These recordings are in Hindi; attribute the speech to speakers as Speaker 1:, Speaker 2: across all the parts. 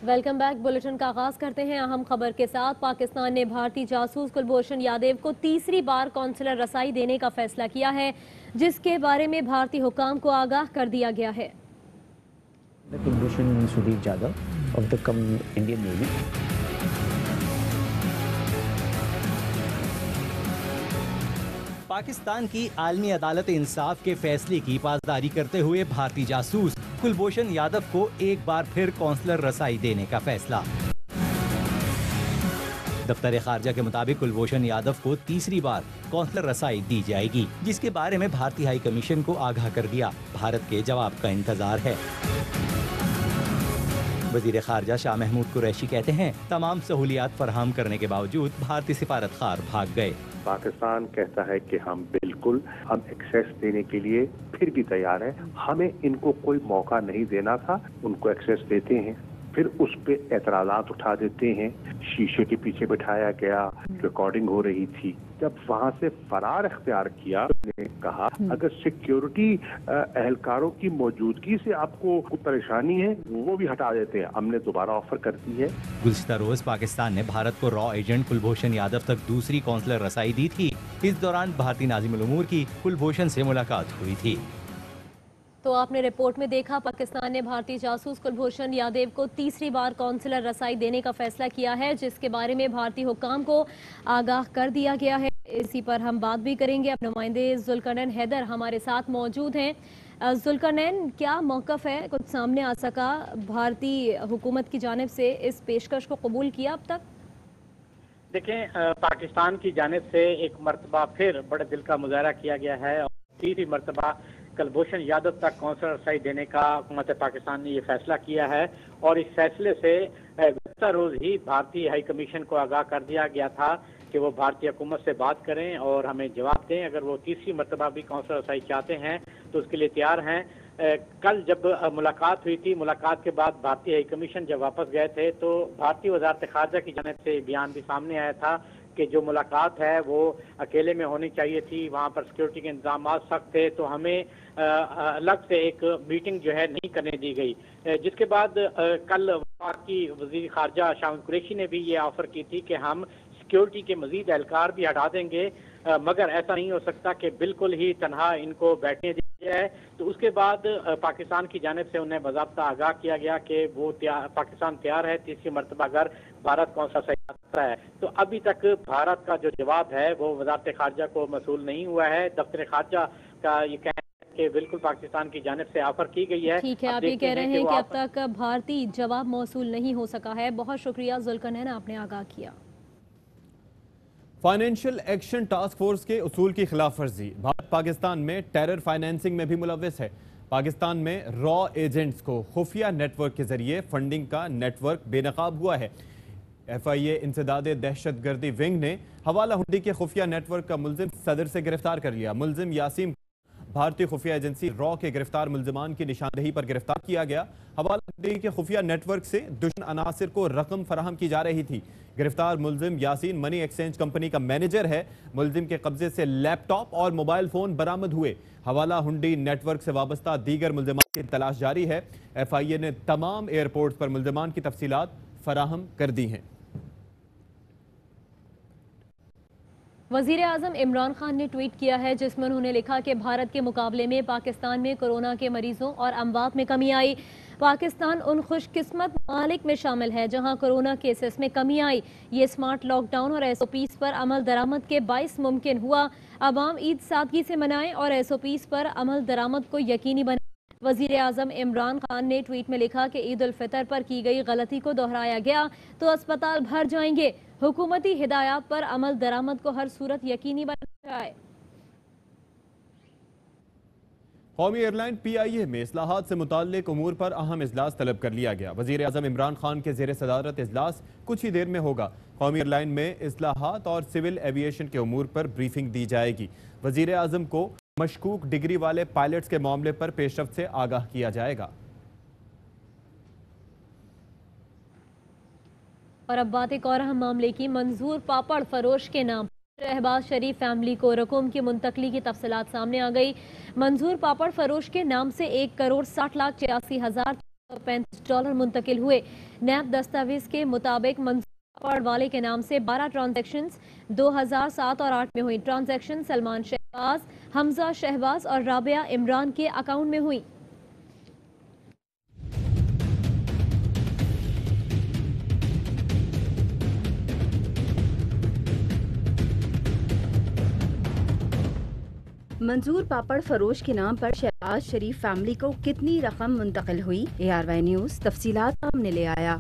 Speaker 1: Welcome back. बुलेटिन का आगाज करते हैं अहम खबर के साथ। पाकिस्तान ने भारतीय जासूस कुलभूषण यादव को तीसरी बार कौंसलर रसाई देने का फैसला किया है, जिसके बारे में भारतीय हुकाम को आगाह कर दिया गया है।
Speaker 2: Kulbhushan Sudeep Yadav of the Indian navy
Speaker 3: Pakistan की आलमी अदालत इंसाफ के फैसले की पासदारी करते हुए भारतीय जासूस कुलभूषण यादव को एक बार फिर कौंसलर रसाई देने का फैसला। दफ्तर खारजा के मुताबिक कुलभूषण यादव को तीसरी बार कौंसलर रसाई दी जाएगी, जिसके बारे में भारतीय हाई कमीशन को आगाह कर दिया। भारत के जवाब का इंतजार है। वजीर खारजा शाह महमूद कुरैशी कहते हैं, तमाम सहूलियात फराहम करने के बावजूद भारतीय सिफारतखार भाग गए।
Speaker 4: पाकिस्तान कहता है कि हम एक्सेस देने के लिए फिर भी तैयार हैं। हमें इनको कोई मौका नहीं देना था, उनको एक्सेस देते हैं, फिर उस पे एतराज़ात उठा देते हैं। शीशे के पीछे बिठाया गया, रिकॉर्डिंग हो रही थी। जब वहां से फरार इख्तियार किया, ने कहा अगर सिक्योरिटी एहलकारों की मौजूदगी से आपको कोई परेशानी है वो भी हटा देते हैं। हमने दोबारा ऑफर कर दी है।
Speaker 3: गुज़िश्ता रोज पाकिस्तान ने भारत को रॉ एजेंट कुलभूषण यादव तक दूसरी कौंसलर रसाई दी थी। इस दौरान भारतीय नाज़िमुल उमूर की कुलभूषण से मुलाकात हुई थी।
Speaker 1: तो आपने रिपोर्ट में देखा, पाकिस्तान ने भारतीय जासूस कुलभूषण यादव को तीसरी बार कौंसलर रसाई देने का फैसला किया है, जिसके बारे में भारतीय हुकाम को आगाह कर दिया गया है। इसी पर हम बात भी करेंगे। अब नुमाइंदे जुल्करनैन हैदर हमारे साथ मौजूद हैं। जुल्करनैन, क्या मौक़िफ़ है, कुछ सामने आ सका? भारतीय हुकूमत की जानिब से इस पेशकश को कबूल किया अब तक?
Speaker 5: देखें, पाकिस्तान की जानिब से एक मरतबा फिर बड़े दिल का मुजाहरा किया गया है और तीसरी मरतबा कुलभूषण यादव तक कौंसलर रसाई देने का हुकूमत पाकिस्तान ने ये फैसला किया है। और इस फैसले से गुज़िश्ता रोज ही भारतीय हाई कमीशन को आगाह कर दिया गया था कि वो भारतीय हुकूमत से बात करें और हमें जवाब दें। अगर वो तीसरी मरतबा भी कौंसलर रसाई चाहते हैं तो उसके लिए तैयार हैं। कल जब मुलाकात हुई थी, मुलाकात के बाद भारतीय हाई कमीशन जब वापस गए थे तो भारतीय वज़ारत ख़ारजा की जानिब से बयान भी सामने आया था कि जो मुलाकात है वो अकेले में होनी चाहिए थी। वहाँ पर सिक्योरिटी के इंतजाम सख्त थे, तो हमें अलग से एक मीटिंग जो है नहीं करने दी गई। जिसके बाद कल की वज़ीर खारजा शाह कुरैशी ने भी ये ऑफर की थी कि हम सिक्योरिटी के मजीद एहलकार भी हटा देंगे, मगर ऐसा नहीं हो सकता कि बिल्कुल ही तनहा इनको बैठने दिया जाए। तो उसके बाद पाकिस्तान की जानिब से उन्हें बाज़ाब्ता आगाह किया गया कि वो पाकिस्तान तैयार है तीसरी मरतबा अगर भारत कौंसलर रसाई चाहता है। तो अभी तक भारत का जो जवाब है वो वज़ारत खारजा को मसूल नहीं हुआ है। दफ्तर खारजा का ये कहना है कि बिल्कुल पाकिस्तान की जानिब से ऑफर की गई है।
Speaker 1: ठीक है, आप ये कह रहे हैं कि अब तक भारतीय जवाब मौसूल नहीं हो सका है। बहुत शुक्रिया जुल्करनैन, आपने आगाह किया।
Speaker 6: फाइनेंशियल एक्शन टास्क फोर्स के उसूल की खिलाफ वर्जी। भारत पाकिस्तान में टेरर फाइनेंसिंग में भी मुलव्वस है। पाकिस्तान में रॉ एजेंट्स को खुफिया नेटवर्क के जरिए फंडिंग का नेटवर्क बेनकाब हुआ है। FIA इंसदाद दहशत गर्दी विंग ने हवाला हुंडी के खुफिया नेटवर्क का मुलजिम सदर से गिरफ्तार कर लिया। मुलजिम यासीम भारतीय खुफिया एजेंसी रॉ के गिरफ्तार मुलजमान की निशानदेही पर गिरफ्तार किया गया। हवाला हुंडी के खुफिया नेटवर्क से दुश्मन अनासिर को रकम फराहम की जा रही थी। गिरफ्तार मुलजिम यासीन मनी एक्सचेंज कंपनी का मैनेजर है। मुलजिम के कब्जे से लैपटॉप और मोबाइल फोन बरामद हुए। हवाला हुंडी नेटवर्क से वाबस्ता दीगर मुलजमान की तलाश जारी है। FIA ने तमाम एयरपोर्ट पर मुलजमान की तफसीलात फराहम कर दी हैं।
Speaker 1: वज़ीर आज़म इमरान खान ने ट्वीट किया है, जिसमें उन्होंने लिखा कि भारत के मुकाबले में पाकिस्तान में कोरोना के मरीजों और अमवात में कमी आई। पाकिस्तान उन खुशकिस्मत ममालिक में शामिल है जहां कोरोना केसेस में कमी आई। ये स्मार्ट लॉकडाउन और SOPs पर अमल दरामद के बाइस मुमकिन हुआ। अवाम ईद सादगी से मनाएं और SOPs पर अमल दरामद को यकीनी बनाएं। वज़ीर आज़म इमरान खान ने ट्वीट में लिखा कि ईद उल फितर पर की गई गलती को दोहराया गया तो अस्पताल भर जाएंगे। हुकूमती हिदायत पर अमल दरामद को हर सूरत यकीनी बनाया जाए।
Speaker 6: कौमी एयरलाइन PIA में इस्लाहात से मुताल्लिक उमूर पर अहम इजलास तलब कर लिया गया। वज़ीर आज़म इमरान खान के ज़ेर सदारत इजलास कुछ ही देर में होगा। कौमी एयरलाइन में इस्लाहात और सिविल एविएशन के उमूर पर ब्रीफिंग दी जाएगी। वज़ीर आज़म को मशकूक डिग्री वाले पायलट्स के मामले पर पेशरफ्त से आगाह किया जाएगा।
Speaker 1: और अब बात एक और अहम मामले की। मंजूर पापड़ फरोश के नाम शहबाज शरीफ फैमिली को रकूम की मुंतकली की तफसीलात सामने आ गई। मंजूर पापड़ फरोश के नाम से 1,60,86,000 $35 मुंतकिल हुए। नैब दस्तावेज के मुताबिक मंसूर पापड़ वाले के नाम से 12 ट्रांजैक्शंस 2007 और 8 में हुई। ट्रांजैक्शन सलमान शहबाज, हमजा शहबाज और राबिया इमरान के अकाउंट में हुई।
Speaker 7: मंजूर पापड़ फरोश के नाम पर शहबाज शरीफ फैमिली को कितनी रकम मुंतकिल हुई? ARY न्यूज़ तफसीलात सामने ले आया।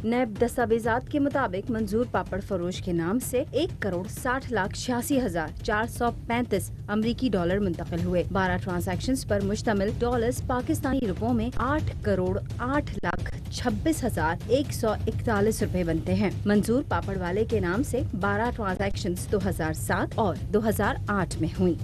Speaker 7: नैब दस्तावेजात के मुताबिक मंजूर पापड़ फरोश के नाम से 1,86,86,435 अमरीकी डॉलर मुंतकिल हुए। 12 ट्रांजैक्शंस पर मुश्तमिल डॉलर्स पाकिस्तानी रुपयों में 8,08,26,141 रुपए बनते हैं। मंजूर पापड़ वाले के नाम से 12 ट्रांजैक्शंस 2007 और 2008 में हुई।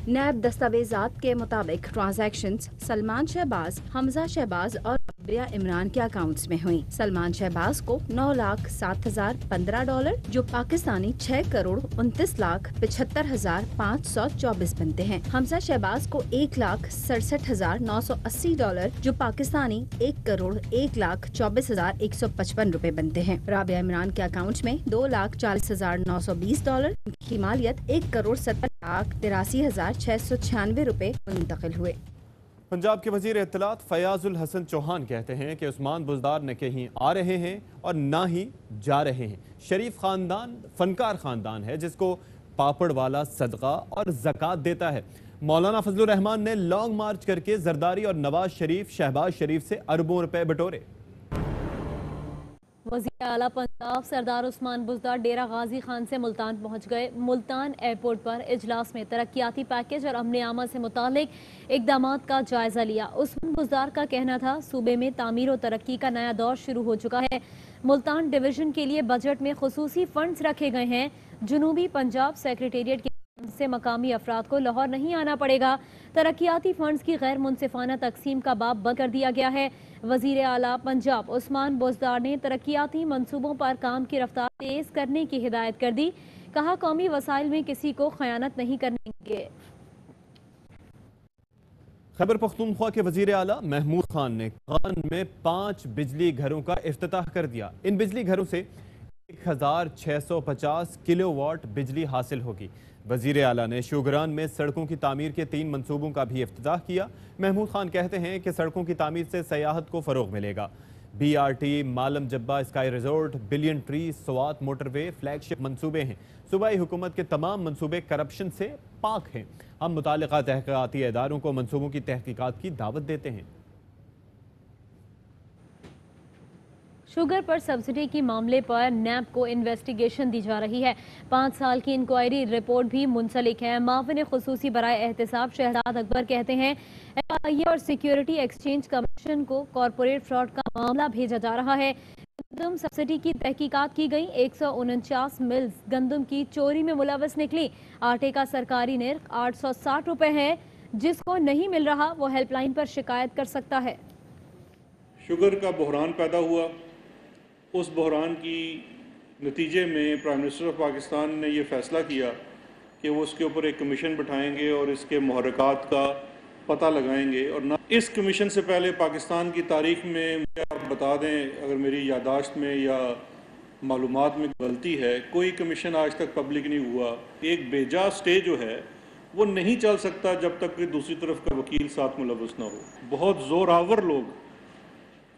Speaker 7: नैब दस्तावेजात के मुताबिक ट्रांजैक्शंस सलमान शहबाज, हमजा शहबाज और राबिया इमरान के अकाउंट्स में हुई। सलमान शहबाज को $9,07,015 जो पाकिस्तानी 6,29,75,524 बनते हैं। हमजा शहबाज को $1,67,980 जो पाकिस्तानी 1,01,24,155 रुपए बनते हैं। राबिया इमरान के अकाउंट में $2,40,920 की मालियत 1,70,83,696 रुपए मुंतकिल हुए।
Speaker 6: पंजाब के वजीर इत्तलात फयाजुल हसन चौहान कहते हैं कि उस्मान बुज़दार न कहीं आ रहे हैं और ना ही जा रहे हैं। शरीफ खानदान फनकार खानदान है जिसको पापड़ वाला सदका और ज़कात देता है। मौलाना फजलुर रहमान ने लॉन्ग मार्च करके जरदारी और नवाज शरीफ, शहबाज शरीफ से अरबों रुपए बटोरे।
Speaker 1: वज़ीर आला पंजाब सरदार उस्मान बुज़दार डेरा गाजी खान से मुल्तान पहुँच गए। मुल्तान एयरपोर्ट पर इजलास में तरक्याती पैकेज और अमन आमा से मुतालिक इक़दामात का जायजा लिया। उस्मान बुज़दार का कहना था सूबे में तामीर और तरक्की का नया दौर शुरू हो चुका है। मुल्तान डिवीज़न के लिए बजट में खुसूसी फंड्स रखे गए हैं। जनूबी पंजाब सेक्रेटेरिएट के से मकामी अफराद को लाहौर नहीं आना पड़ेगा। तरक्याती फंड्स की गैर मुनसिफाना तकसीम का बाब बंद कर दिया गया है। वज़ीर आला पंजाब उस्मान बुज़दार ने तरक्याती मंसूबों पर काम की रफ्तार तेज करने की हिदायत कर दी। कहा कौमी वसाइल में किसी को खयानत नहीं करने देंगे।
Speaker 6: खैबर पख्तूनख्वा के वज़ीर आला महमूद खान ने कान में 5 बिजली घरों का इफ्तिताह कर दिया। इन बिजली घरों से 1,650 किलोवाट बिजली हासिल होगी। वज़ीर आला ने शुगरान में सड़कों की तामीर के 3 मंसूबों का भी इफ्तिताह किया। महमूद खान कहते हैं कि सड़कों की तामीर से सयाहत को फ़रोग मिलेगा। BRT, Malam Jabba sky resort, billion tree, Swat motorway flagship मंसूबे हैं। सूबाई हुकूमत के तमाम मंसूबे करप्शन से पाक हैं। हम मुतालिका तहक़ीक़ाती इदारों को मंसूबों की तहक़ीक़ात की दावत देते हैं।
Speaker 1: शुगर पर सब्सिडी की मामले पर नैब को इन्वेस्टिगेशन दी जा रही है। 5 साल की इंक्वायरी रिपोर्ट भी मुंसलिक है। माविन खुसूसी बराए एहतसाब शहजाद अकबर कहते हैं FIA और सिक्योरिटी एक्सचेंज कमीशन को कॉरपोरेट फ्रॉड का मामला भेजा जा रहा है। गंदम सब्सिडी की तहकीकात की गई। 149 मिल्स गंदम की चोरी में मुलव्वस निकली। आटे का सरकारी निर्ख 860 रुपए है। जिसको नहीं मिल रहा वो हेल्पलाइन पर शिकायत कर सकता है।
Speaker 8: शुगर का बहरान पैदा हुआ। उस बहरान की नतीजे में प्राइम मिनिस्टर ऑफ पाकिस्तान ने ये फ़ैसला किया कि वो उसके ऊपर एक कमीशन बिठाएंगे और इसके मुहर्रिकात का पता लगाएंगे। और ना इस कमीशन से पहले पाकिस्तान की तारीख़ में, मुझे आप बता दें अगर मेरी यादाश्त में या मालूमात में गलती है, कोई कमीशन आज तक पब्लिक नहीं हुआ। एक बेजा स्टे जो है वो नहीं चल सकता जब तक कि दूसरी तरफ का वकील साथ मुलव्वस ना हो। बहुत ज़ोरावर लोग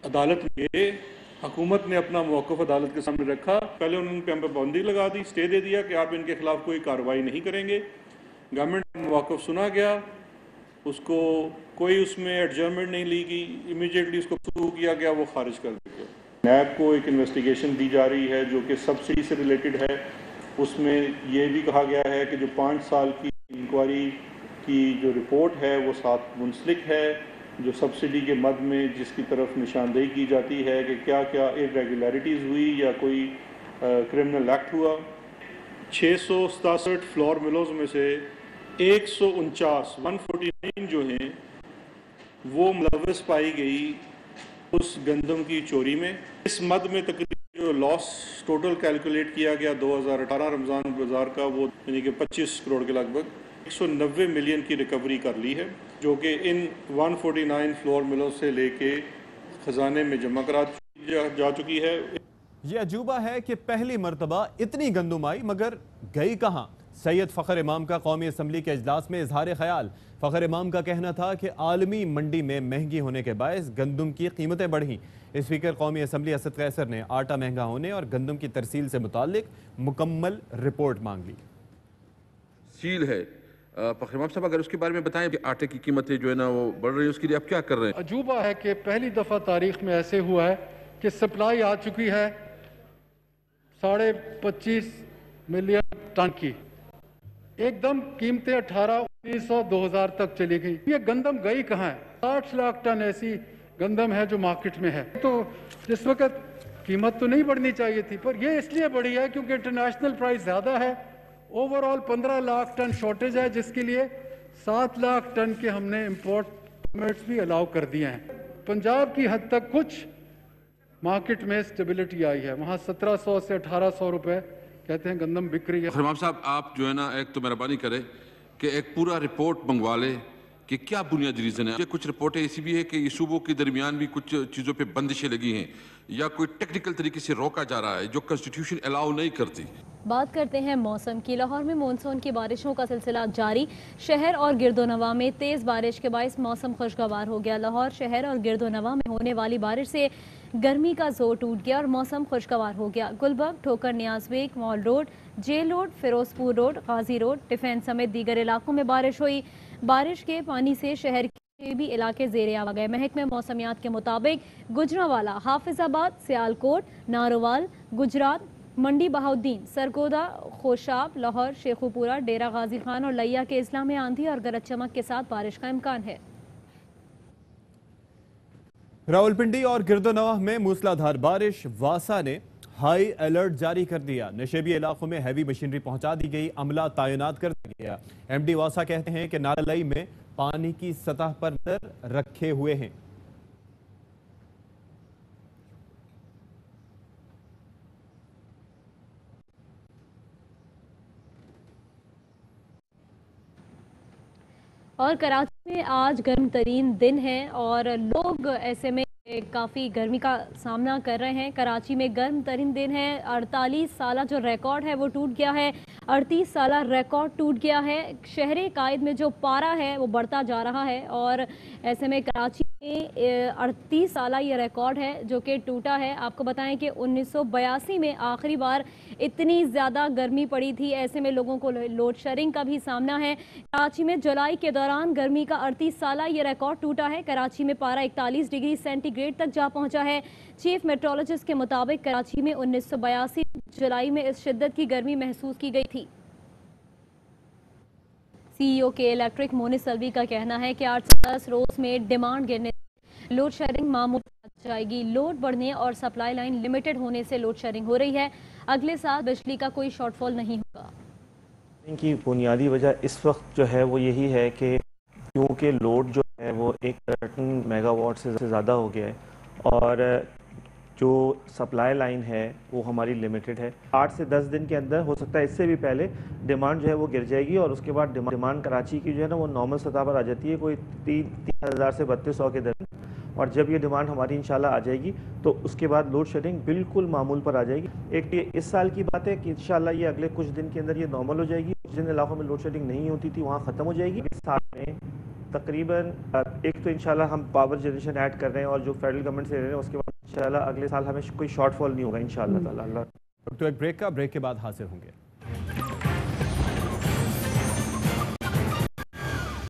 Speaker 8: अदालत में गए, हुकूमत ने अपना मौक़िफ़ अदालत के सामने रखा। पहले उन्होंने पे पाबंदी लगा दी, स्टे दे दिया कि आप इनके खिलाफ कोई कार्रवाई नहीं करेंगे। गवर्नमेंट का मौक़िफ़ सुना गया, उसको कोई उसमें एडजर्नमेंट नहीं ली गई, इमीडिएटली उसको शुरू किया गया, वो खारिज कर दिया गया। नैब को एक इन्वेस्टिगेशन दी जा रही है जो कि सब्सिडी से रिलेटेड है। उसमें ये भी कहा गया है कि जो 5 साल की इंक्वायरी की जो रिपोर्ट है वो साथ मुंसलिक है, जो सब्सिडी के मद में जिसकी तरफ निशानदेही की जाती है कि क्या क्या इरेगुलरिटीज़ हुई या कोई क्रिमिनल एक्ट हुआ। 667 फ्लोर मिलों में से 149 जो हैं वो मुलव्वस पाई गई उस गंदम की चोरी में। इस मद में तकरीबन जो लॉस टोटल कैलकुलेट किया गया 2018 रमज़ान बाज़ार का वो यानी कि 25 करोड़ के लगभग। 190 मिलियन की रिकवरी कर ली है, जो कि इन 149 फ्लोर मिलों से लेके खजाने में जमा करा जा चुकी है।
Speaker 6: ये अजूबा है कि पहली मरतबा इतनी गंदुम आई मगर गई कहाँ। सैयद फ़खर इमाम का कौमी असम्बली के इजलास में इजहार ख्याल। फ़खर इमाम का कहना था कि आलमी मंडी में महंगी होने के बायस गंदुम की कीमतें बढ़ी। स्पीकर कौमी असम्बली असद कैसर ने आटा महंगा होने और गंदुम की तरसील से मुतालिक मुकम्मल रिपोर्ट मांग ली।
Speaker 9: सील है फ़खर इमाम साहब, अगर उसके बारे में बताएं कि आटे की कीमतें जो है ना वो बढ़ रही है, उसके लिए आप क्या कर रहे हैं?
Speaker 10: अजूबा है कि पहली दफ़ा तारीख में ऐसे हुआ है कि सप्लाई आ चुकी है 25.5 मिलियन टन की, एकदम कीमतें 18, 1900, 2000 तक चली गई। ये गंदम गई कहाँ है? 60 लाख टन ऐसी गंदम है जो मार्केट में है। तो इस वक्त कीमत तो नहीं बढ़नी चाहिए थी, पर ये इसलिए बढ़ी है क्योंकि इंटरनेशनल प्राइस ज़्यादा है। ओवरऑल 15 लाख टन शॉर्टेज है, जिसके लिए 7 लाख टन के हमने इंपोर्ट परमिट्स भी अलाउ कर दिए हैं। पंजाब की हद तक कुछ मार्केट में स्टेबिलिटी आई है, वहाँ 1700 से 1800 रुपए कहते हैं गंदम बिक रही है।
Speaker 9: इमाम साहब, आप जो है ना एक तो मेहरबानी करें कि एक पूरा रिपोर्ट मंगवा ले कि क्या बुनियादी रीज़न है। कुछ रिपोर्टें ऐसी भी है कि ये सूबों के दरमियान भी कुछ चीज़ों पे बंदिशें लगी हैं या कोई टेक्निकल तरीके से रोका जा रहा है जो कॉन्स्टिट्यूशन अलाउ नहीं करती।
Speaker 1: बात करते हैं मौसम की। लाहौर में मानसून की बारिशों का सिलसिला जारी। शहर और गिरदोनवा में तेज़ बारिश के बायस मौसम खुशगवार हो गया। लाहौर शहर और गिरदोनवा में होने वाली बारिश से गर्मी का जोर टूट गया और मौसम खुशगवार हो गया। Gulberg, Thokar Niaz Baig, mall road, jail road, Ferozepur road, Ghazi road, defence समेत दीगर इलाकों में बारिश हुई। बारिश के पानी से शहर के भी इलाके ज़ेरे आ गए। महकमे मौसमियात के मुताबिक गुजरांवाला, हाफिजाबाद, सियालकोट, नारोवाल, गुजरात, मंडी बहाउद्दीन, सरगोदा, खोशाब, लाहौर, शेखुपुरा, डेरा गाजी खान और लिया के अजला में आंधी और गरज चमक के साथ बारिश का इम्कान है।
Speaker 6: रावलपिंडी और गिरदोनवा में मूसलाधार बारिश। वासा ने हाई अलर्ट जारी कर दिया। नशेबी इलाकों में हैवी मशीनरी पहुंचा दी गई, अमला तैनात कर दिया गया। एमडी वासा कहते हैं कि नालाई में पानी की सतह पर नजर रखे हुए हैं।
Speaker 1: और कराची में आज गर्म तरीन दिन है और लोग ऐसे में काफ़ी गर्मी का सामना कर रहे हैं। कराची में गर्म तरीन दिन है। 48 साल जो रिकॉर्ड है वो टूट गया है। 38 साल रिकॉर्ड टूट गया है। शहर कायद में जो पारा है वो बढ़ता जा रहा है और ऐसे में कराची में 38 साल ये रिकॉर्ड है जो कि टूटा है। आपको बताएं कि 1982 में आखिरी बार इतनी ज़्यादा गर्मी पड़ी थी। ऐसे में लोगों को लोड शेडिंग का भी सामना है। कराची में जुलाई के दौरान गर्मी का 38 साल ये रिकॉर्ड टूटा है। कराची में पारा 41 डिग्री सेंटीग्रेड तक जा पहुंचा है। चीफ मेट्रोलॉजिस्ट के मुताबिक कराची में 1982 जुलाई में इस शिद्दत की गर्मी महसूस की गई थी। सीईओ के इलेक्ट्रिक मोनिस सल्वी का कहना है कि 8 से 10 रोज में डिमांड गिरने से लोड शेडिंग मामूल हो जाएगी। लोड बढ़ने और सप्लाई लाइन लिमिटेड होने से लोड शेडिंग हो रही है। अगले साल बिजली का कोई शॉर्टफॉल नहीं होगा।
Speaker 11: इनकी बुनियादी वजह इस वक्त जो है वो यही है कि क्योंकि लोड जो है वो 1 मेगावाट से ज़्यादा हो गया है और जो सप्लाई लाइन है वो हमारी लिमिटेड है। 8 से 10 दिन के अंदर, हो सकता है इससे भी पहले, डिमांड जो है वो गिर जाएगी और उसके बाद डिमांड कराची की जो है ना वो नॉर्मल सतह पर आ जाती है, कोई 3,000 से 3200 के दर। और जब ये डिमांड हमारी इंशाल्लाह आ जाएगी तो उसके बाद लोड शेडिंग बिल्कुल मामूल पर आ जाएगी। एक ये इस साल की बात है कि इंशाल्लाह ये अगले कुछ दिन के अंदर ये नॉर्मल हो जाएगी। जिन इलाकों में लोड शेडिंग नहीं होती थी वहाँ ख़त्म हो जाएगी। इस साल में तकरीबन एक तो इंशाल्लाह हम पावर जनरेशन ऐड कर रहे हैं और जो फेडरल गवर्नमेंट से ले रहे हैं, उसके बाद इंशाल्लाह अगले साल हमें कोई शॉर्टफॉल नहीं होगा इंशाल्लाह ताला।
Speaker 6: तो एक ब्रेक के बाद हाजिर होंगे।